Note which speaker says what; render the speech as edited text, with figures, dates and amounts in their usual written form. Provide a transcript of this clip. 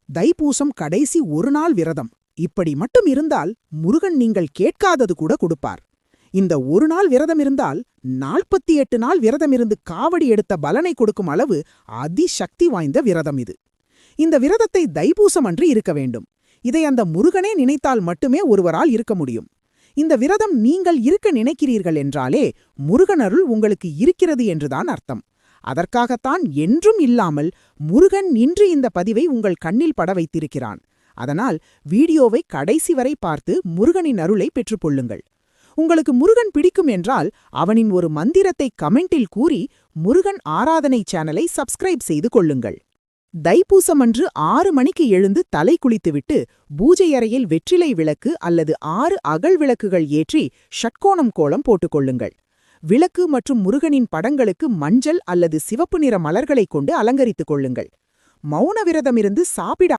Speaker 1: தைப்பூசம் கடைசி ஒரு நாள் விரதம். இப்படி மட்டும் இருந்தால் முருகன் நீங்கள் கேட்காதது கூட கொடுப்பார். இந்த ஒரு நாள் விரதம் இருந்தால் 48 நாள் விரதமிருந்து காவடி எடுத்த பலனை கொடுக்கும் அளவு அதிசக்தி வாய்ந்த விரதம் இது. இந்த விரதத்தை தைப்பூசம் அன்று இருக்க வேண்டும். இதை அந்த முருகனே நினைத்தால் மட்டுமே ஒருவரால் இருக்க முடியும். இந்த விரதம் நீங்கள் இருக்க நினைக்கிறீர்கள் என்றாலே முருகனருள் உங்களுக்கு இருக்கிறது என்றுதான் அர்த்தம். அதற்காகத்தான் என்றும் இல்லாமல் முருகன் இன்று இந்த பதிவை உங்கள் கண்ணில் பட வைத்திருக்கிறான். அதனால் வீடியோவை கடைசி வரை பார்த்து முருகனின் அருளை பெற்றுக்கொள்ளுங்கள். உங்களுக்கு முருகன் பிடிக்கும் என்றால் அவனின் ஒரு மந்திரத்தை கமெண்டில் கூறி முருகன் ஆராதனை சேனலை சப்ஸ்கிரைப் செய்து கொள்ளுங்கள். தைப்பூசமன்று 6 மணிக்கு எழுந்து தலை குளித்துவிட்டு பூஜை அறையில் வெற்றிலை விளக்கு அல்லது 6 அகல் விளக்குகள் ஏற்றி ஷட்கோணம் கோலம் போட்டுக்கொள்ளுங்கள். விளக்கு மற்றும் முருகனின் படங்களுக்கு மஞ்சள் அல்லது சிவப்பு நிற மலர்களைக் கொண்டு அலங்கரித்துக் கொள்ளுங்கள். மௌன விரதமிருந்து சாப்பிட